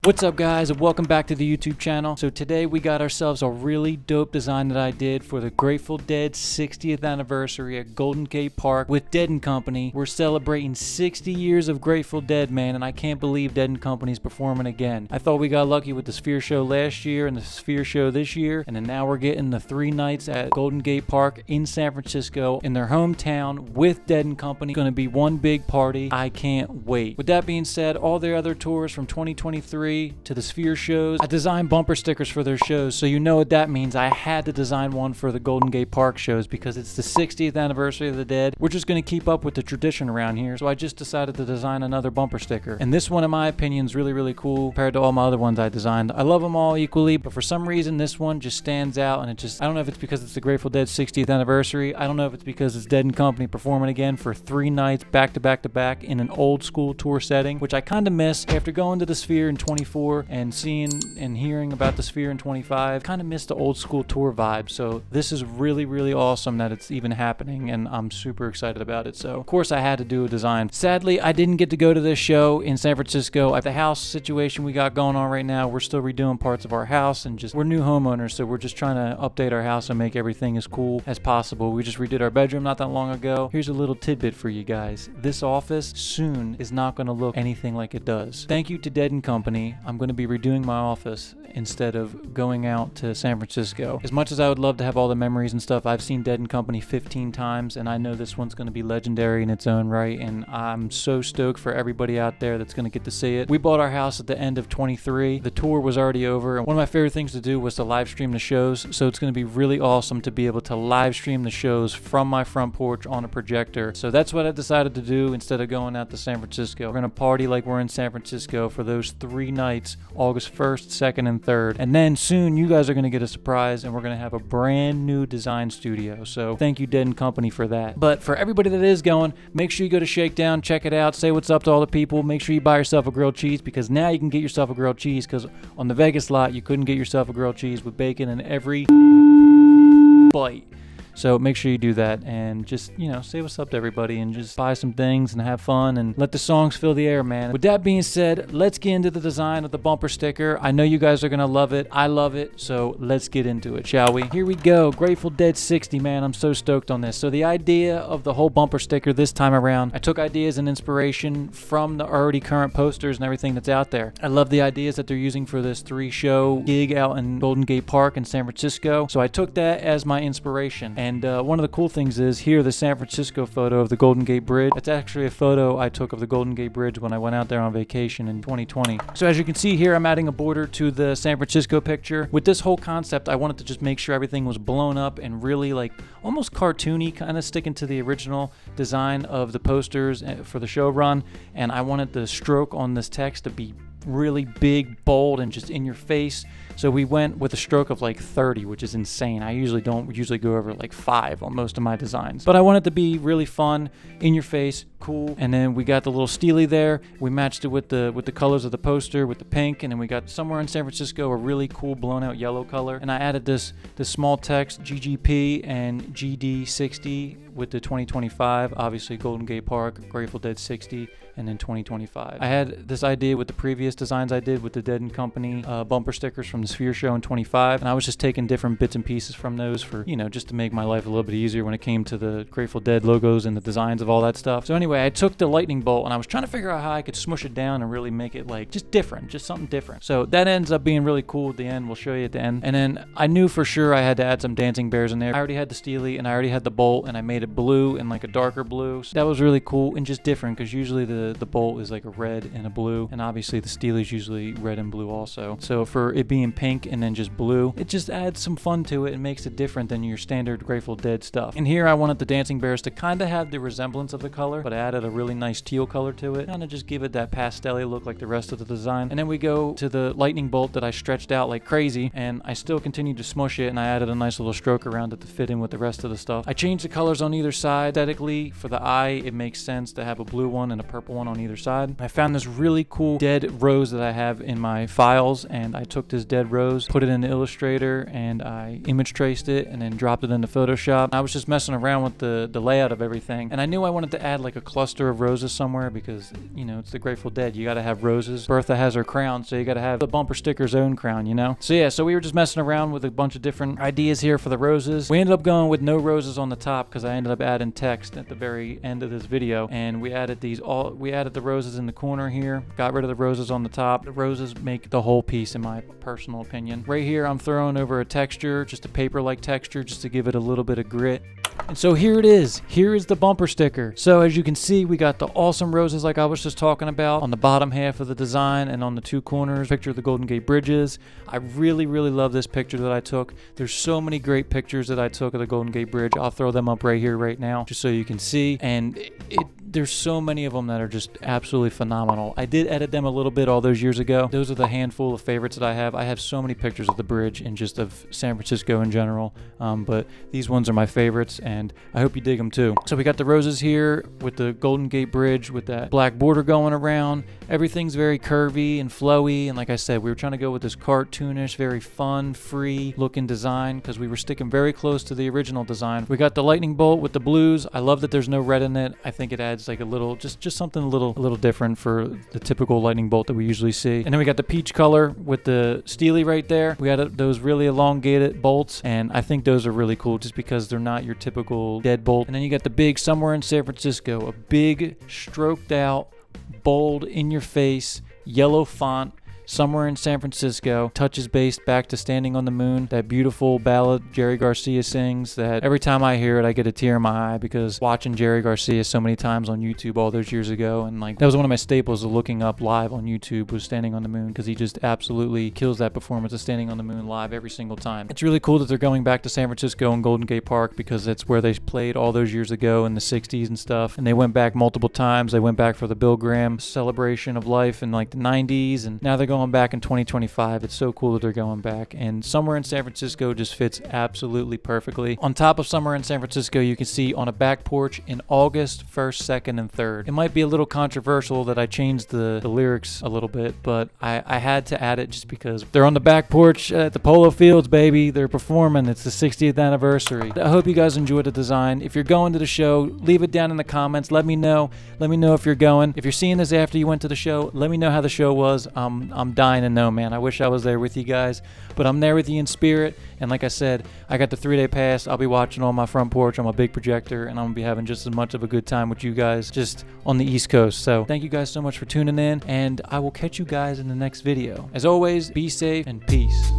What's up guys, and welcome back to the YouTube channel. So today we got ourselves a really dope design that I did for the Grateful Dead 60th anniversary at Golden Gate Park with Dead & Company. We're celebrating 60 years of Grateful Dead, man, and I can't believe Dead & Company's performing again. I thought we got lucky with the Sphere Show last year and the Sphere Show this year, and then now we're getting the 3 nights at Golden Gate Park in San Francisco in their hometown with Dead & Company. It's gonna be one big party. I can't wait. With that being said, all their other tours from 2023 to the Sphere shows, I designed bumper stickers for their shows, so you know what that means. I had to design one for the Golden Gate Park shows because it's the 60th anniversary of the Dead. We're just going to keep up with the tradition around here, so I just decided to design another bumper sticker. And this one, in my opinion, is really, really cool compared to all my other ones I designed. I love them all equally, but for some reason, this one just stands out, and I don't know if it's because it's the Grateful Dead 60th anniversary. I don't know if it's because it's Dead & Company performing again for 3 nights back to back to back in an old school tour setting, which I kind of miss after going to the Sphere in 24 and seeing and hearing about the Sphere in 25. Kind of missed the old school tour vibe, so this is really, really awesome that it's even happening, and I'm super excited about it. So of course I had to do a design. Sadly, I didn't get to go to this show in San Francisco. At the house situation we got going on right now, we're still redoing parts of our house, and we're new homeowners, so we're just trying to update our house and make everything as cool as possible. We just redid our bedroom not that long ago. Here's a little tidbit for you guys. This office soon is not going to look anything like it does. Thank you to Dead & Company. I'm going to be redoing my office instead of going out to San Francisco. As much as I would love to have all the memories and stuff, I've seen Dead & Company 15 times, and I know this one's going to be legendary in its own right, and I'm so stoked for everybody out there that's going to get to see it. We bought our house at the end of 23. The tour was already over, and one of my favorite things to do was to live stream the shows, so it's going to be really awesome to be able to live stream the shows from my front porch on a projector. So that's what I decided to do instead of going out to San Francisco. We're going to party like we're in San Francisco for those 3 nights, August 1st, 2nd, and 3rd. And then soon you guys are going to get a surprise, and we're going to have a brand new design studio. So thank you Dead & Company for that. But for everybody that is going, make sure you go to Shakedown, check it out, say what's up to all the people. Make sure you buy yourself a grilled cheese, because now you can get yourself a grilled cheese, because on the Vegas lot you couldn't get yourself a grilled cheese with bacon in every bite. So make sure you do that, and just, say what's up to everybody, and just buy some things and have fun and let the songs fill the air, man. With that being said, let's get into the design of the bumper sticker. I know you guys are going to love it. I love it. So let's get into it, shall we? Here we go. Grateful Dead 60, man. I'm so stoked on this. So the idea of the whole bumper sticker this time around, I took ideas and inspiration from the already current posters and everything that's out there. I love the ideas that they're using for this 3-show gig out in Golden Gate Park in San Francisco. So I took that as my inspiration. And one of the cool things is here, the San Francisco photo of the Golden Gate Bridge. It's actually a photo I took of the Golden Gate Bridge when I went out there on vacation in 2020. So as you can see here, I'm adding a border to the San Francisco picture. With this whole concept, I wanted to just make sure everything was blown up and really like almost cartoony, kind of sticking to the original design of the posters for the show run. And I wanted the stroke on this text to be really big, bold, and just in your face. So we went with a stroke of like 30, which is insane. I usually don't go over like 5 on most of my designs, but I want it to be really fun, in your face, cool. And then we got the little steely there. We matched it with the colors of the poster with the pink, and then we got somewhere in San Francisco a really cool blown out yellow color. And I added this small text, GGP and GD60 with the 2025, obviously Golden Gate Park, Grateful Dead 60, and then 2025. I had this idea with the previous designs I did with the Dead & Company bumper stickers from the Sphere Show in 25, and I was just taking different bits and pieces from those for, just to make my life a little bit easier when it came to the Grateful Dead logos and the designs of all that stuff. So anyway, I took the lightning bolt, and I was trying to figure out how I could smush it down and really make it like just different, just something different. So that ends up being really cool at the end. We'll show you at the end. And then I knew for sure I had to add some dancing bears in there. I already had the steely, and I already had the bolt, and I made it blue and like a darker blue. So that was really cool and just different, because usually the bolt is like a red and a blue, and obviously the steely is usually red and blue also. So for it being pink and then just blue, it just adds some fun to it and makes it different than your standard Grateful Dead stuff. And here I wanted the dancing bears to kind of have the resemblance of the color, but I added a really nice teal color to it, kind of just give it that pastel-y look like the rest of the design. And then we go to the lightning bolt that I stretched out like crazy, and I still continued to smush it, and I added a nice little stroke around it to fit in with the rest of the stuff. I changed the colors on either side. Aesthetically, for the eye, it makes sense to have a blue one and a purple one on either side. I found this really cool dead rose that I have in my files, and I took this dead rose, put it in Illustrator, and I image traced it and then dropped it into Photoshop. I was just messing around with the layout of everything, and I knew I wanted to add like a cluster of roses somewhere because, you know, it's the Grateful Dead. You got to have roses. Bertha has her crown, so you got to have the bumper sticker's own crown, you know? So yeah, so we were just messing around with a bunch of different ideas here for the roses. We ended up going with no roses on the top because I ended up adding text at the very end of this video, and we added the roses in the corner here, got rid of the roses on the top. The roses make the whole piece in my personal opinion. Right here, I'm throwing over a texture, just a paper-like texture, just to give it a little bit of grit. And so here it is. Here is the bumper sticker. So as you can see, we got the awesome roses like I was just talking about on the bottom half of the design and on the two corners. Picture of the Golden Gate Bridges. I really, really love this picture that I took. There's so many great pictures that I took of the Golden Gate Bridge. I'll throw them up right here, right now, just so you can see. And there's so many of them that are just absolutely phenomenal. I did edit them a little bit all those years ago. Those are the handful of favorites that I have. I have so many pictures of the bridge and just of San Francisco in general, but these ones are my favorites, and I hope you dig them too. So we got the roses here with the Golden Gate Bridge with that black border going around. Everything's very curvy and flowy, and like I said, we were trying to go with this cartoonish, very fun, free looking design because we were sticking very close to the original design. We got the lightning bolt with the blues. I love that there's no red in it. I think it adds like a little, just something a little different for the typical lightning bolt that we usually see. And then we got the peach color with the steely right there. We got those really elongated bolts, and I think those are really cool just because they're not your typical dead bolt. And then you got the big Somewhere in San Francisco, a big stroked out, bold, in your face, yellow font. Somewhere in San Francisco, touches based back to Standing on the Moon, that beautiful ballad Jerry Garcia sings that every time I hear it, I get a tear in my eye because watching Jerry Garcia so many times on YouTube all those years ago, and like that was one of my staples of looking up live on YouTube was Standing on the Moon because he just absolutely kills that performance of Standing on the Moon live every single time. It's really cool that they're going back to San Francisco and Golden Gate Park because that's where they played all those years ago in the 60s and stuff, and they went back multiple times. They went back for the Bill Graham celebration of life in like the 90s, and now they're going back in 2025. It's so cool that they're going back, and Somewhere in San Francisco just fits absolutely perfectly. On top of Somewhere in San Francisco, you can see On a Back Porch in August 1st, 2nd, and 3rd. It might be a little controversial that I changed the lyrics a little bit, but I had to add it just because they're on the back porch at the Polo Fields, baby. They're performing. It's the 60th anniversary. I hope you guys enjoyed the design. If you're going to the show, leave it down in the comments. Let me know. Let me know if you're going. If you're seeing this after you went to the show, let me know how the show was. I'm dying to know, man. I wish I was there with you guys, but I'm there with you in spirit. And like I said, I got the 3-day pass. I'll be watching on my front porch on my big projector, and I'm gonna be having just as much of a good time with you guys just on the East Coast. So thank you guys so much for tuning in, and I will catch you guys in the next video. As always, be safe and peace.